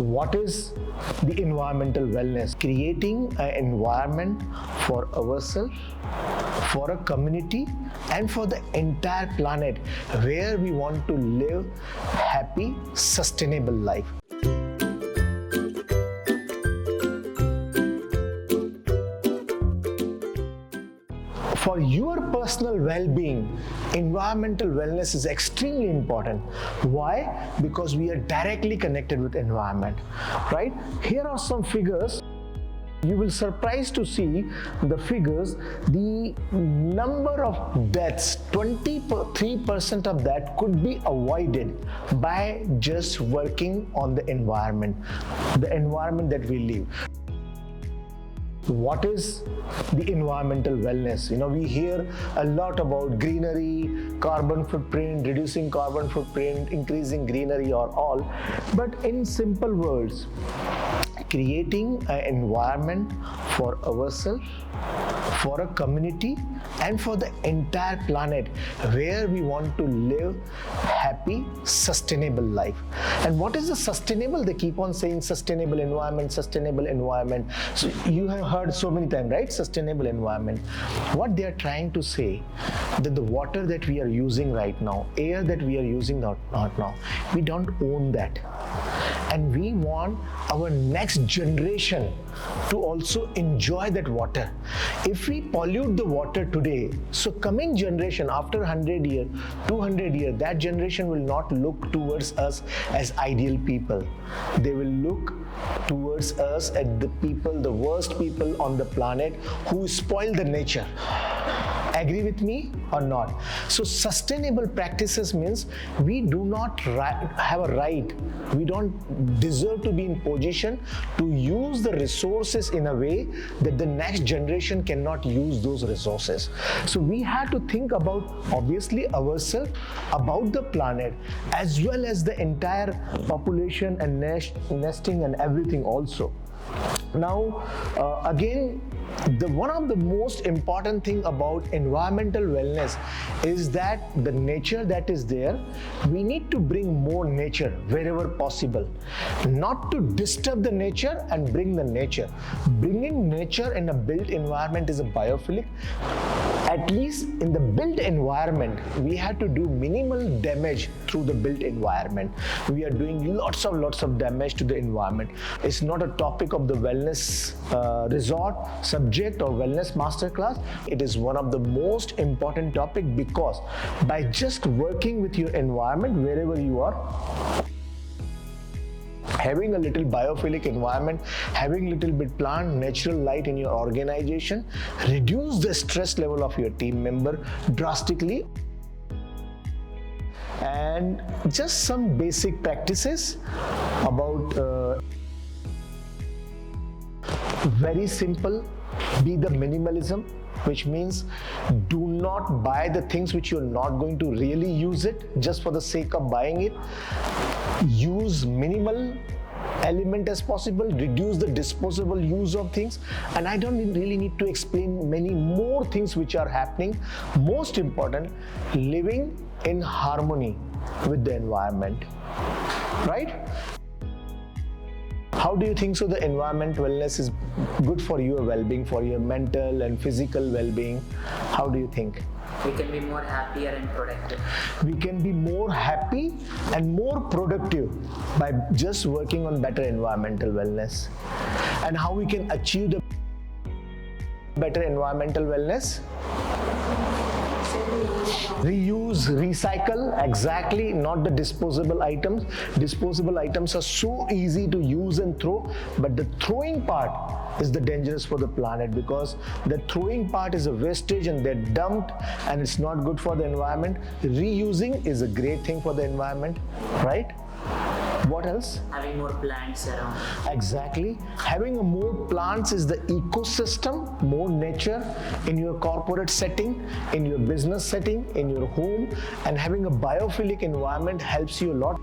What is the environmental wellness? Creating an environment for ourselves, for a community, and for the entire planet where we want to live happy, sustainable life. For your personal well-being, environmental wellness is extremely important. Why? Because we are directly connected with environment, right? Here are some figures. You will surprised to see the figures. The number of deaths, 23% of that could be avoided by just working on the environment that we live. What is the environmental wellness? We hear a lot about greenery, carbon footprint, reducing carbon footprint, increasing greenery or all. But in simple words, creating an environment for ourselves, for a community, and for the entire planet where we want to live happy, sustainable life. And what is the sustainable? They keep on saying sustainable environment, sustainable environment. So you have heard so many times, right? Sustainable environment. What they are trying to say, that the water that we are using right now, air that we are using not now, we don't own that. And we want our next generation to also enjoy that water. If we pollute the water today, so coming generation after 100 years, 200 years, that generation will not look towards us as ideal people. They will look towards us as the people, the worst people on the planet who spoil the nature. Agree with me or not? So sustainable practices means we do not have a right, we don't deserve to be in position to use the resources in a way that the next generation cannot use those resources. So we have to think about obviously ourselves, about the planet, as well as the entire population and nesting and everything also. Now again, one of the most important thing about environmental wellness is that the nature that is there, we need to bring more nature wherever possible. Not to disturb the nature and bring the nature. Bringing nature in a built environment is a biophilic. At least in the built environment, we have to do minimal damage through the built environment. We are doing lots of damage to the environment. It's not a topic of the wellness resort subject or wellness masterclass. It is one of the most important topic, because by just working with your environment wherever you are, having a little biophilic environment, having little bit plant, natural light in your organization, reduce the stress level of your team member drastically. And just some basic practices about very simple, be the minimalism, which means do not buy the things which you're not going to really use it just for the sake of buying it. Use minimal element as possible, reduce the disposable use of things, and I don't really need to explain many more things which are happening. Most important, living in harmony with the environment, right? How do you think so the environment wellness is good for your well-being, for your mental and physical well-being? How do you think? We can be more happier and productive. We can be more happy and more productive by just working on better environmental wellness. And how we can achieve the better environmental wellness? Reuse, recycle, exactly, not the disposable items. Disposable items are so easy to use and throw, but the throwing part is the dangerous for the planet, because the throwing part is a wastage and they're dumped and it's not good for the environment. Reusing is a great thing for the environment, right? What else? Having more plants around. Exactly. Having more plants is the ecosystem, more nature in your corporate setting, in your business setting, in your home, and having a biophilic environment helps you a lot.